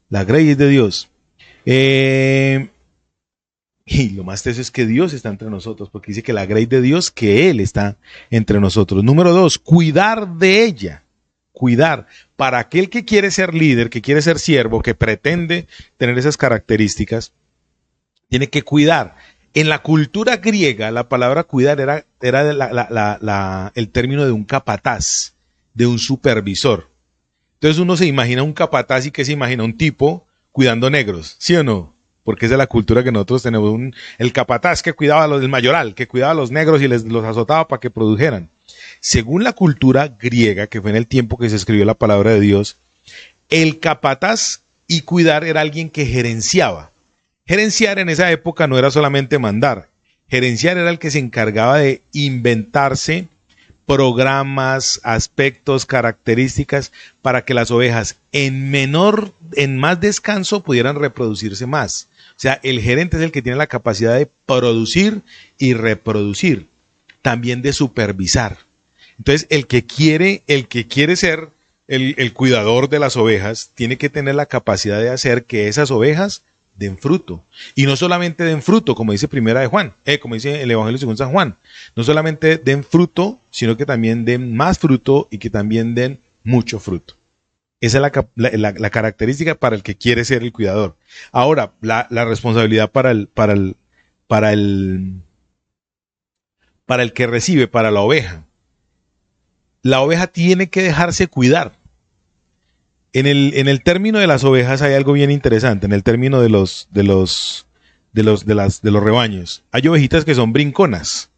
La grey es de Dios. Y lo más teso es que Dios está entre nosotros, porque dice que la grey de Dios, que Él está entre nosotros. Número 2, cuidar de ella. Cuidar. Para aquel que quiere ser líder, que quiere ser siervo, que pretende tener esas características, tiene que cuidar. En la cultura griega, la palabra cuidar era el término de un capataz, de un supervisor. Entonces uno se imagina un capataz y que se imagina un tipo cuidando negros, ¿sí o no? Porque esa es la cultura que nosotros tenemos. El capataz que cuidaba el mayoral, que cuidaba a los negros y los azotaba para que produjeran. Según la cultura griega, que fue en el tiempo que se escribió la palabra de Dios, el capataz y cuidar era alguien que gerenciaba. Gerenciar en esa época no era solamente mandar. Gerenciar era el que se encargaba de inventarse programas, aspectos, características para que las ovejas en más descanso pudieran reproducirse más. O sea, el gerente es el que tiene la capacidad de producir y reproducir, también de supervisar. Entonces, el que quiere ser el cuidador de las ovejas, tiene que tener la capacidad de hacer que esas ovejas den fruto. Y no solamente den fruto, como dice Primera de Juan, como dice el Evangelio según San Juan. No solamente den fruto, sino que también den más fruto y que también den mucho fruto. Esa es la característica para el que quiere ser el cuidador. Ahora, la responsabilidad para el que recibe, para la oveja. La oveja tiene que dejarse cuidar. En el término de las ovejas hay algo bien interesante, en el término de los rebaños. Hay ovejitas que son brinconas.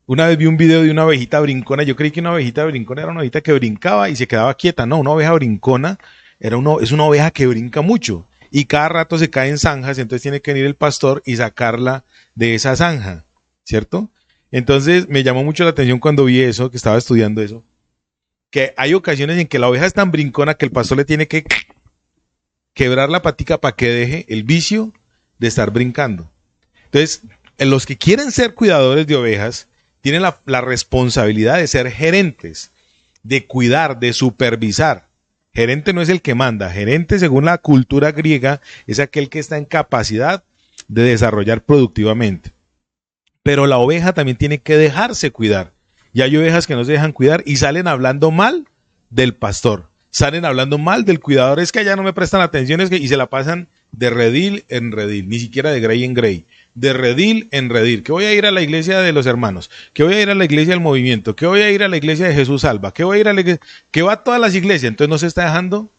Una vez vi un video de una ovejita brincona. Yo creí que una ovejita brincona era una ovejita que brincaba y se quedaba quieta. No, una oveja brincona es una oveja que brinca mucho y cada rato se cae en zanjas, entonces tiene que venir el pastor y sacarla de esa zanja, ¿cierto? Entonces me llamó mucho la atención cuando vi eso, que estaba estudiando eso, que hay ocasiones en que la oveja es tan brincona que el pastor le tiene que quebrar la patica para que deje el vicio de estar brincando. Entonces, los que quieren ser cuidadores de ovejas tienen la responsabilidad de ser gerentes, de cuidar, de supervisar. Gerente no es el que manda. Gerente, según la cultura griega, es aquel que está en capacidad de desarrollar productivamente. Pero la oveja también tiene que dejarse cuidar. Y hay ovejas que no se dejan cuidar y salen hablando mal del pastor. Salen hablando mal del cuidador. Es que allá no me prestan atención y se la pasan de redil en redil. Ni siquiera de grey en grey. De redil en redil. Que voy a ir a la iglesia de los hermanos. Que voy a ir a la iglesia del movimiento. Que voy a ir a la iglesia de Jesús Salva. Que voy a ir a la iglesia. Que va a todas las iglesias. Entonces no se está dejando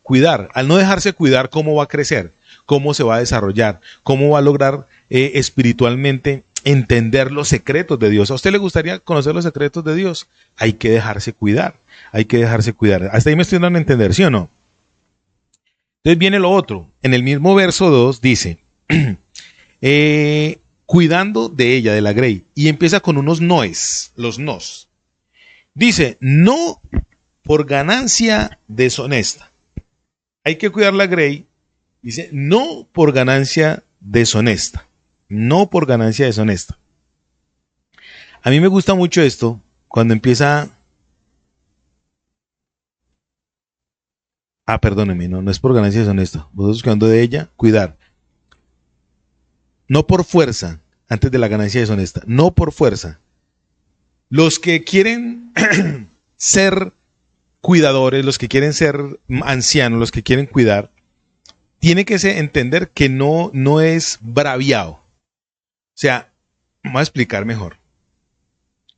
cuidar. Al no dejarse cuidar, ¿cómo va a crecer? ¿Cómo se va a desarrollar? ¿Cómo va a lograr espiritualmente entender los secretos de Dios? ¿A usted le gustaría conocer los secretos de Dios? Hay que dejarse cuidar. Hay que dejarse cuidar. Hasta ahí me estoy dando a entender, ¿sí o no? Entonces viene lo otro. En el mismo verso 2 dice, cuidando de ella, de la grey. Y empieza con unos noes, los nos. Dice, no por ganancia deshonesta. Hay que cuidar la grey. Dice, no por ganancia deshonesta. No por ganancia deshonesta. A mí me gusta mucho esto cuando empieza... perdóneme, no es por ganancia deshonesta. Vosotros cuidando de ella, cuidar. No por fuerza, antes de la ganancia deshonesta. No por fuerza. Los que quieren ser cuidadores, los que quieren ser ancianos, los que quieren cuidar, tienen que entender que no es braviado. O sea, vamos a explicar mejor.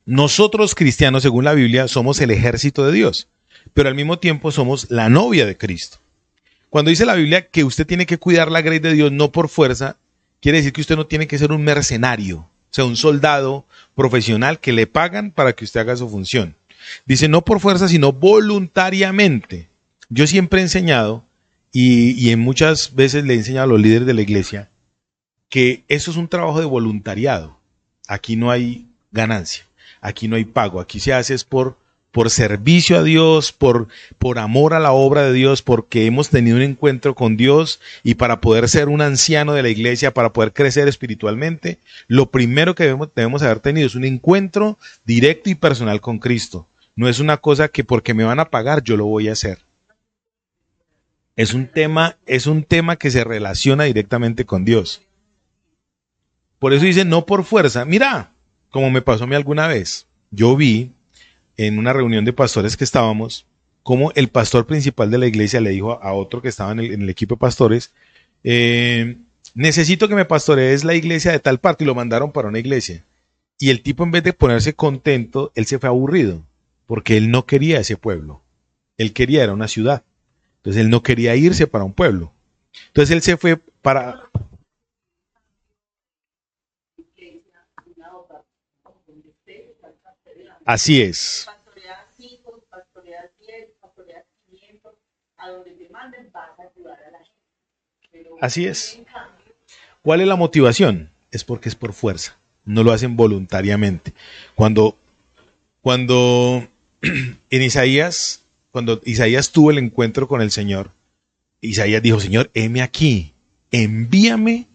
Nosotros cristianos, según la Biblia, somos el ejército de Dios, pero al mismo tiempo somos la novia de Cristo. Cuando dice la Biblia que usted tiene que cuidar la grey de Dios no por fuerza, quiere decir que usted no tiene que ser un mercenario, o sea, un soldado profesional que le pagan para que usted haga su función. Dice no por fuerza, sino voluntariamente. Yo siempre he enseñado, y en muchas veces le he enseñado a los líderes de la iglesia, que eso es un trabajo de voluntariado. Aquí no hay ganancia, aquí no hay pago, aquí se hace es por por servicio a Dios, por amor a la obra de Dios, porque hemos tenido un encuentro con Dios y para poder ser un anciano de la iglesia, para poder crecer espiritualmente, lo primero que debemos haber tenido es un encuentro directo y personal con Cristo. No es una cosa que porque me van a pagar yo lo voy a hacer. Es un tema que se relaciona directamente con Dios. Por eso dice no por fuerza. Mira, como me pasó a mí alguna vez, yo vi en una reunión de pastores que estábamos, como el pastor principal de la iglesia le dijo a otro que estaba en el equipo de pastores, necesito que me pastorees la iglesia de tal parte, y lo mandaron para una iglesia. Y el tipo, en vez de ponerse contento, él se fue aburrido, porque él no quería ese pueblo. Él quería, era una ciudad. Entonces él no quería irse para un pueblo. Entonces él se fue para... Así es. Así es. ¿Cuál es la motivación? Es porque es por fuerza. No lo hacen voluntariamente. Cuando, cuando cuando Isaías tuvo el encuentro con el Señor, Isaías dijo, Señor, heme aquí, envíame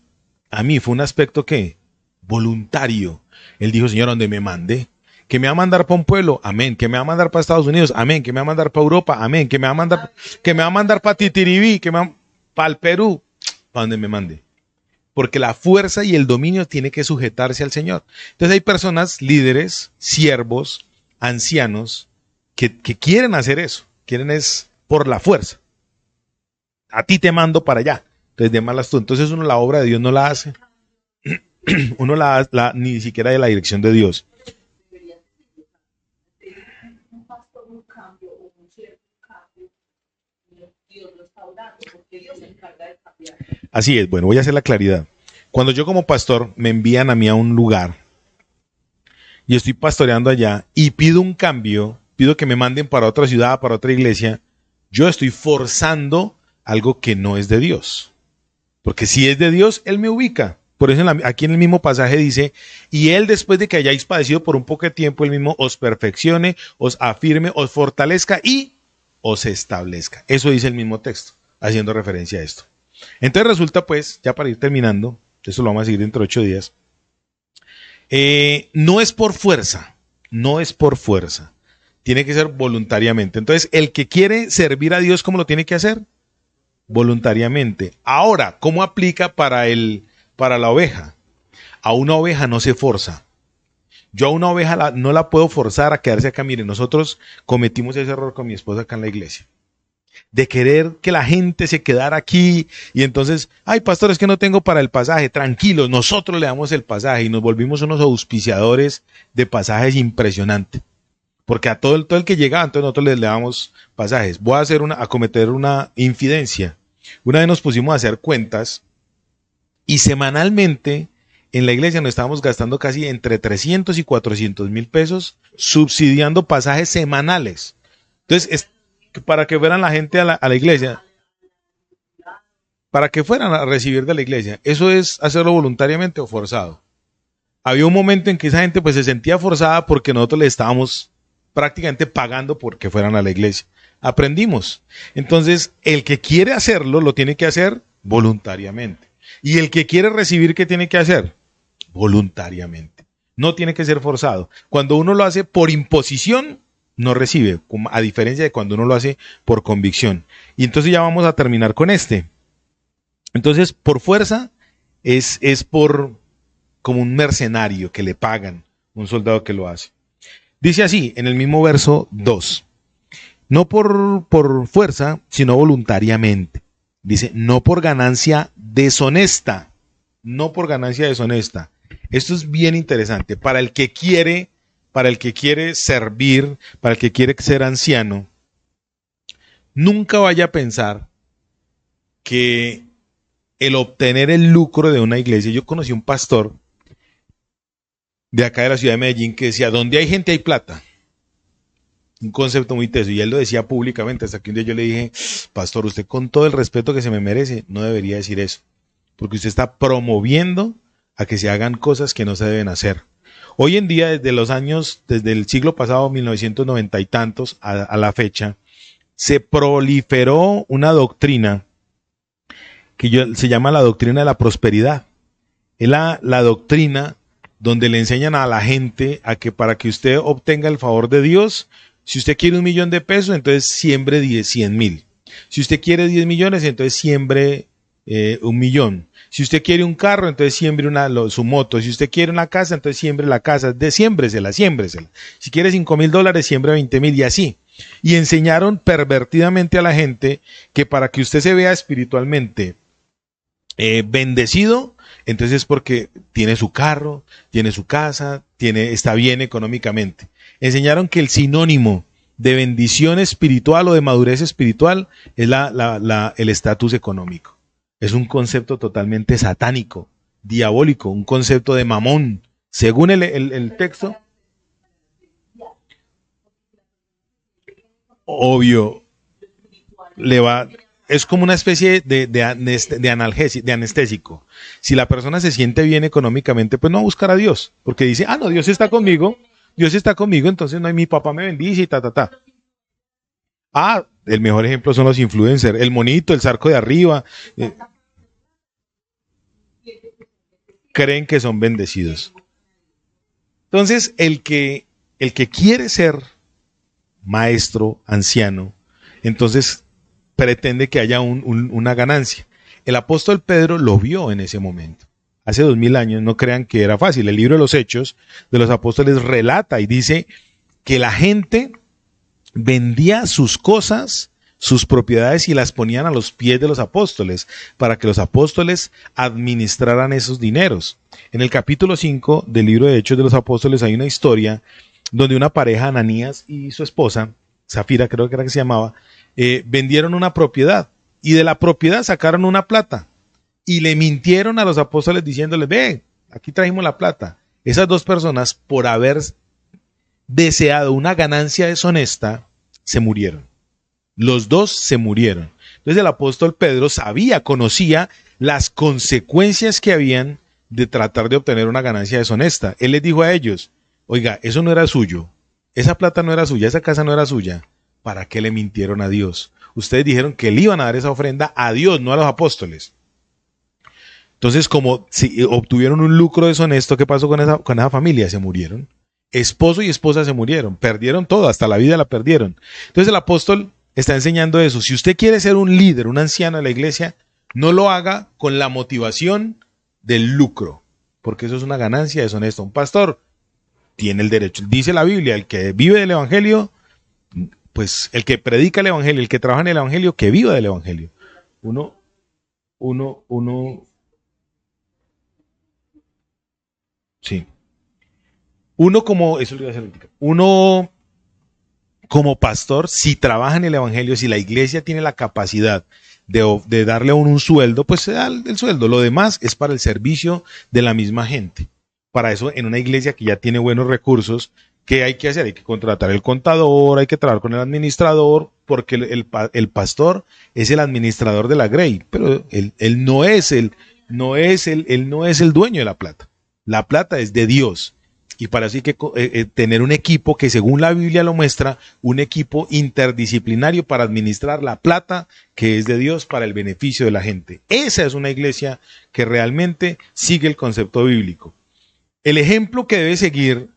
a mí. Fue un aspecto que voluntario. Él dijo, Señor, donde me mande, que me va a mandar para un pueblo, amén, que me va a mandar para Estados Unidos, amén, que me va a mandar para Europa, amén, que me va a mandar para Titiribí, para el Perú, para donde me mande. Porque la fuerza y el dominio tiene que sujetarse al Señor. Entonces hay personas, líderes, siervos, ancianos, que quieren hacer eso, quieren es por la fuerza. A ti te mando para allá, entonces de malas tú. Entonces uno la obra de Dios no la hace, uno ni siquiera de la dirección de Dios. Así es, bueno, voy a hacer la claridad. Cuando yo como pastor me envían a mí a un lugar y estoy pastoreando allá y pido un cambio, pido que me manden para otra ciudad, para otra iglesia, yo estoy forzando algo que no es de Dios. Porque si es de Dios, Él me ubica. Por eso aquí en el mismo pasaje dice, y Él después de que hayáis padecido por un poco de tiempo, Él mismo os perfeccione, os afirme, os fortalezca y os establezca. Eso dice el mismo texto, haciendo referencia a esto. Entonces resulta pues, ya para ir terminando, eso lo vamos a seguir dentro de 8 días, no es por fuerza, no es por fuerza, tiene que ser voluntariamente. Entonces, el que quiere servir a Dios, ¿cómo lo tiene que hacer? Voluntariamente. Ahora, ¿cómo aplica para la oveja? A una oveja no se forza. Yo a una oveja no la puedo forzar a quedarse acá. Miren, nosotros cometimos ese error con mi esposa acá en la iglesia, de querer que la gente se quedara aquí y entonces, ay pastor, es que no tengo para el pasaje, tranquilos, nosotros le damos el pasaje y nos volvimos unos auspiciadores de pasajes impresionantes, porque a todo el que llegaba, entonces nosotros le damos pasajes. Voy a cometer una infidencia. Una vez nos pusimos a hacer cuentas y semanalmente en la iglesia nos estábamos gastando casi entre 300 y 400 mil pesos subsidiando pasajes semanales. Entonces, para que fueran la gente a la iglesia, para que fueran a recibir de la iglesia. ¿Eso es hacerlo voluntariamente o forzado? Había un momento en que esa gente pues se sentía forzada porque nosotros le estábamos prácticamente pagando porque fueran a la iglesia. Aprendimos. Entonces, el que quiere hacerlo, lo tiene que hacer voluntariamente. Y el que quiere recibir, ¿qué tiene que hacer? Voluntariamente. No tiene que ser forzado. Cuando uno lo hace por imposición, no recibe, a diferencia de cuando uno lo hace por convicción. Y entonces ya vamos a terminar con este. Entonces, por fuerza es por como un mercenario que le pagan, un soldado que lo hace. Dice así, en el mismo verso 2, no por fuerza, sino voluntariamente. Dice, no por ganancia deshonesta, no por ganancia deshonesta. Esto es bien interesante. Para el que quiere servir, para el que quiere ser anciano, nunca vaya a pensar que el obtener el lucro de una iglesia. Yo conocí un pastor de acá de la ciudad de Medellín que decía, donde hay gente hay plata. Un concepto muy teso, y él lo decía públicamente, hasta que un día yo le dije, pastor, usted con todo el respeto que se me merece, no debería decir eso, porque usted está promoviendo a que se hagan cosas que no se deben hacer. Hoy en día, desde el siglo pasado, 1990 y tantos, a la fecha, se proliferó una doctrina se llama la doctrina de la prosperidad. Es la doctrina donde le enseñan a la gente a que para que usted obtenga el favor de Dios, si usted quiere 1.000.000 de pesos, entonces siembre 100.000. Si usted quiere 10 millones, entonces siembre 1.000.000. Si usted quiere un carro, entonces siembre su moto. Si usted quiere una casa, entonces siembre la casa. Siémbresela. Si quiere $5.000, siembre 20.000 y así. Y enseñaron pervertidamente a la gente que para que usted se vea espiritualmente bendecido, entonces es porque tiene su carro, tiene su casa, está bien económicamente. Enseñaron que el sinónimo de bendición espiritual o de madurez espiritual es el estatus económico. Es un concepto totalmente satánico, diabólico, un concepto de mamón. Según el texto, obvio, es como una especie de anestésico. Si la persona se siente bien económicamente, pues no va a buscar a Dios, porque dice, no, Dios está conmigo, entonces no hay, mi papá me bendice y ta. El mejor ejemplo son los influencers, el monito, el zarco de arriba, creen que son bendecidos. Entonces, el que quiere ser maestro, anciano, entonces pretende que haya una ganancia. El apóstol Pedro lo vio en ese momento. Hace 2000 años, no crean que era fácil. El libro de los Hechos de los Apóstoles relata y dice que la gente vendía sus cosas, sus propiedades y las ponían a los pies de los apóstoles para que los apóstoles administraran esos dineros. En el capítulo 5 del libro de Hechos de los Apóstoles hay una historia donde una pareja, Ananías y su esposa, Zafira creo que era que se llamaba, vendieron una propiedad y de la propiedad sacaron una plata y le mintieron a los apóstoles diciéndoles, ve, aquí trajimos la plata. Esas dos personas, por haber deseado una ganancia deshonesta, se murieron. Los dos se murieron. Entonces el apóstol Pedro conocía las consecuencias que habían de tratar de obtener una ganancia deshonesta. Él les dijo a ellos, oiga, eso no era suyo, esa plata no era suya, esa casa no era suya. ¿Para qué le mintieron a Dios? Ustedes dijeron que le iban a dar esa ofrenda a Dios, no a los apóstoles. Entonces, como si obtuvieron un lucro deshonesto, ¿qué pasó con esa familia? Se murieron. Esposo y esposa se murieron, perdieron todo, hasta la vida la perdieron. Entonces el apóstol está enseñando eso. Si usted quiere ser un líder, un anciano de la iglesia, no lo haga con la motivación del lucro, porque eso es una ganancia deshonesta. Un pastor tiene el derecho, dice la Biblia, el que vive del evangelio, pues el que predica el evangelio, el que trabaja en el evangelio, que viva del evangelio. Sí. Uno como pastor, si trabaja en el evangelio, si la iglesia tiene la capacidad de darle a uno un sueldo, pues se da el sueldo. Lo demás es para el servicio de la misma gente. Para eso, en una iglesia que ya tiene buenos recursos, ¿qué hay que hacer? Hay que contratar el contador, hay que trabajar con el administrador, porque el pastor es el administrador de la grey, pero él no es el dueño de la plata. La plata es de Dios. Y para eso hay que tener un equipo que, según la Biblia lo muestra, un equipo interdisciplinario para administrar la plata que es de Dios para el beneficio de la gente. Esa es una iglesia que realmente sigue el concepto bíblico. El ejemplo que debe seguir,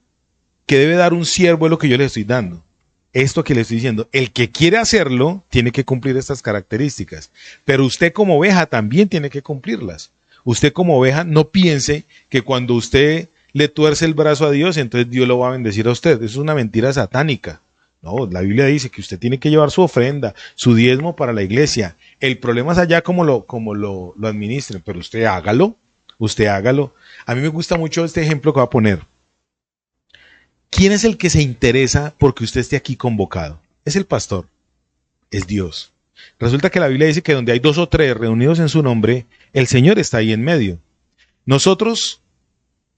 que debe dar un siervo, es lo que yo le estoy dando. Esto que le estoy diciendo, el que quiere hacerlo tiene que cumplir estas características, pero usted como oveja también tiene que cumplirlas. Usted como oveja no piense que cuando usted le tuerce el brazo a Dios, entonces Dios lo va a bendecir a usted. Eso es una mentira satánica. No, la Biblia dice que usted tiene que llevar su ofrenda, su diezmo para la iglesia. El problema es allá como lo administren, pero usted hágalo. A mí me gusta mucho este ejemplo que va a poner. ¿Quién es el que se interesa porque usted esté aquí convocado? Es el pastor, es Dios. Resulta que la Biblia dice que donde hay 2 o 3 reunidos en su nombre, el Señor está ahí en medio. Nosotros,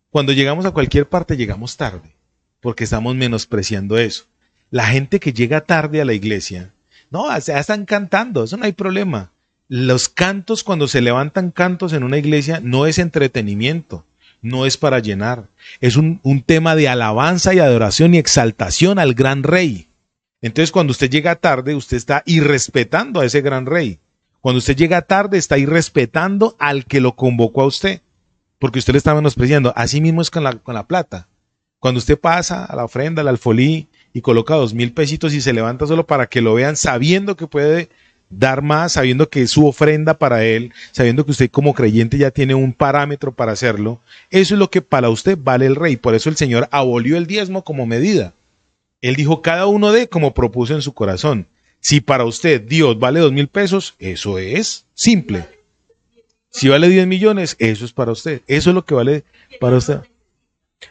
cuando llegamos a cualquier parte, llegamos tarde, porque estamos menospreciando eso. La gente que llega tarde a la iglesia, no, ya están cantando, eso no hay problema. Los cantos, cuando se levantan cantos en una iglesia, no es entretenimiento. no es para llenar. Es un tema de alabanza y adoración y exaltación al gran rey. Entonces, cuando usted llega tarde, usted está irrespetando a ese gran rey. Cuando usted llega tarde, está irrespetando al que lo convocó a usted, porque usted le está menospreciando. Así mismo es con la plata. Cuando usted pasa a la ofrenda, al alfolí, y coloca 2,000 pesitos y se levanta solo para que lo vean, sabiendo que puede dar más, sabiendo que es su ofrenda para él, sabiendo que usted como creyente ya tiene un parámetro para hacerlo, eso es lo que para usted vale el rey. Por eso el Señor abolió el diezmo como medida. Él dijo, cada uno dé como propuso en su corazón. Si para usted Dios vale 2,000 pesos, eso es simple. Si vale 10 millones, eso es para usted. Eso es lo que vale para usted.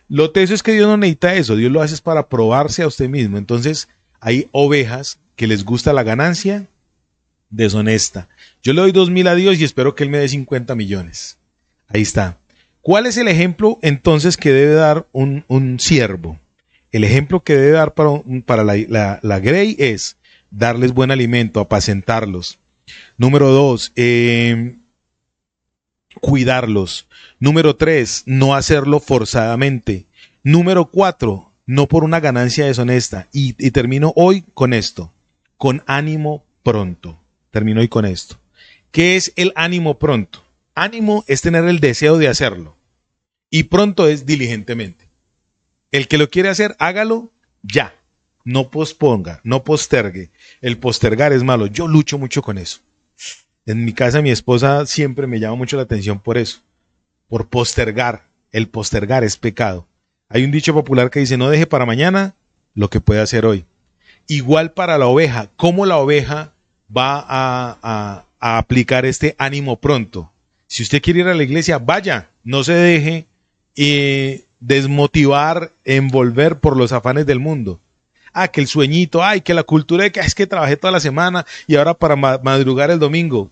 Lo teso es que Dios no necesita eso. Dios lo hace para probarse a usted mismo. Entonces, hay ovejas que les gusta la ganancia deshonesta. Yo le doy 2,000 a Dios y espero que Él me dé 50 millones. Ahí está. ¿Cuál es el ejemplo entonces que debe dar un siervo? El ejemplo que debe dar para la grey es darles buen alimento, apacentarlos. Número 2, cuidarlos. Número 3, no hacerlo forzadamente. Número 4, no por una ganancia deshonesta. Y termino hoy con esto, con ánimo pronto. Termino hoy con esto. ¿Qué es el ánimo pronto? Ánimo es tener el deseo de hacerlo. Y pronto es diligentemente. El que lo quiere hacer, hágalo ya. No posponga, no postergue. El postergar es malo. Yo lucho mucho con eso. En mi casa mi esposa siempre me llama mucho la atención por eso. Por postergar. El postergar es pecado. Hay un dicho popular que dice, no deje para mañana lo que puede hacer hoy. Igual para la oveja. ¿Cómo la oveja va a aplicar este ánimo pronto? Si usted quiere ir a la iglesia, vaya. No se deje desmotivar, envolver por los afanes del mundo. Que el sueñito, que la cultura de que es que trabajé toda la semana y ahora para madrugar el domingo.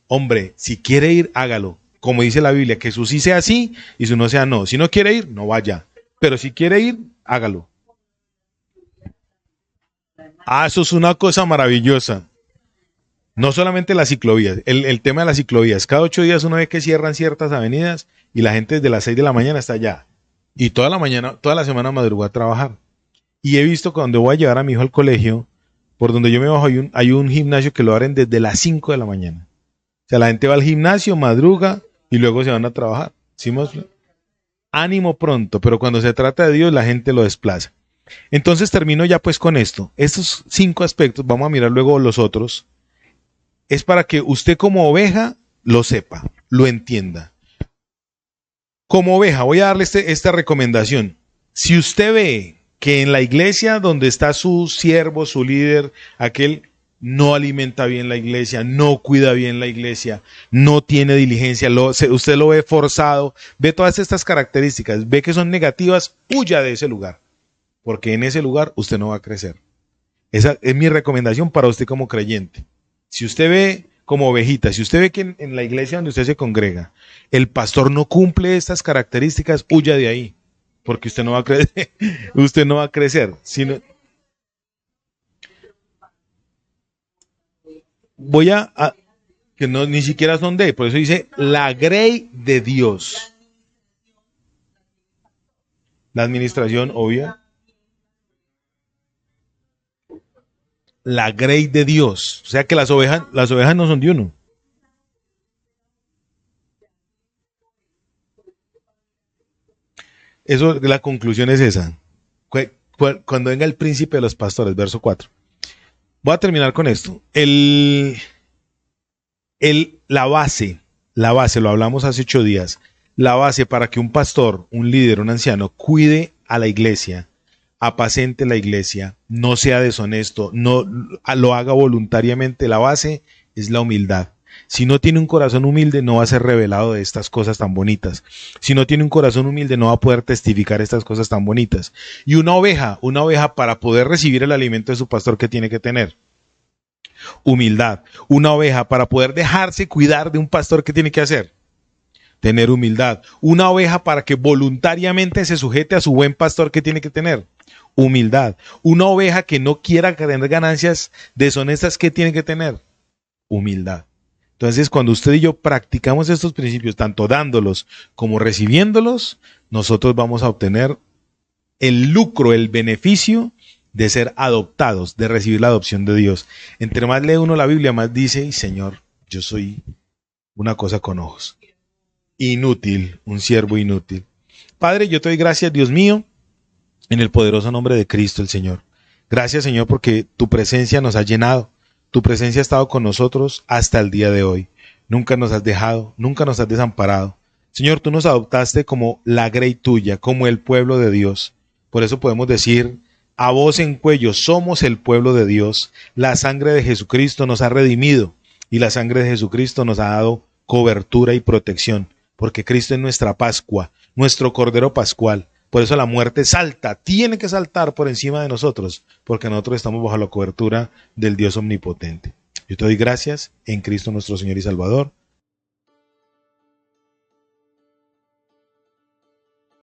Hombre, si quiere ir, hágalo. Como dice la Biblia, que su sí sea sí y su no sea no. Si no quiere ir, no vaya. Pero si quiere ir, hágalo. Eso es una cosa maravillosa. No solamente las ciclovías, el tema de las ciclovías. Cada 8 días uno ve que cierran ciertas avenidas y la gente desde las 6 de la mañana está allá. Y toda la semana madrugó a trabajar. Y he visto cuando voy a llevar a mi hijo al colegio, por donde yo me bajo, hay un gimnasio que lo abren desde las 5 de la mañana. O sea, la gente va al gimnasio, madruga y luego se van a trabajar. ¿Sí? Ánimo pronto, pero cuando se trata de Dios, la gente lo desplaza. Entonces termino ya pues con esto. Estos 5 aspectos, vamos a mirar luego los otros, es para que usted como oveja lo sepa, lo entienda. Como oveja, voy a darle esta recomendación. Si usted ve que en la iglesia donde está su siervo, su líder, aquel no alimenta bien la iglesia, no cuida bien la iglesia, no tiene diligencia, usted lo ve forzado, ve todas estas características, ve que son negativas, huya de ese lugar, porque en ese lugar usted no va a crecer. Esa es mi recomendación para usted como creyente. Si usted ve como ovejita, si usted ve que en la iglesia donde usted se congrega, el pastor no cumple estas características, huya de ahí. Porque usted no va a crecer, usted no va a crecer, sino voy que no ni siquiera son por eso dice la grey de Dios. La administración obvia. La grey de Dios, o sea que las ovejas no son de uno. Eso, la conclusión es esa. Cuando venga el príncipe de los pastores, verso 4. Voy a terminar con esto. La base, lo hablamos hace 8 días. La base para que un pastor, un líder, un anciano cuide a la iglesia, apacente la iglesia, no sea deshonesto, no lo haga voluntariamente. La base es la humildad. Si no tiene un corazón humilde, no va a ser revelado de estas cosas tan bonitas. Si no tiene un corazón humilde, no va a poder testificar estas cosas tan bonitas. Y una oveja para poder recibir el alimento de su pastor, ¿qué tiene que tener? Humildad. Una oveja para poder dejarse cuidar de un pastor, ¿qué tiene que hacer? Tener humildad. Una oveja para que voluntariamente se sujete a su buen pastor, ¿qué tiene que tener? Humildad. Una oveja que no quiera tener ganancias deshonestas, ¿qué tiene que tener? Humildad. Entonces, cuando usted y yo practicamos estos principios, tanto dándolos como recibiéndolos, nosotros vamos a obtener el lucro, el beneficio de ser adoptados, de recibir la adopción de Dios. Entre más lee uno la Biblia, más dice, Señor, yo soy una cosa con ojos. Inútil, un siervo inútil. Padre, yo te doy gracias, Dios mío, en el poderoso nombre de Cristo el Señor. Gracias, Señor, porque tu presencia nos ha llenado. Tu presencia ha estado con nosotros hasta el día de hoy. Nunca nos has dejado, nunca nos has desamparado. Señor, tú nos adoptaste como la grey tuya, como el pueblo de Dios. Por eso podemos decir a voz en cuello, somos el pueblo de Dios. La sangre de Jesucristo nos ha redimido y la sangre de Jesucristo nos ha dado cobertura y protección, porque Cristo es nuestra Pascua, nuestro Cordero Pascual. Por eso la muerte salta, tiene que saltar por encima de nosotros, porque nosotros estamos bajo la cobertura del Dios omnipotente. Yo te doy gracias en Cristo nuestro Señor y Salvador.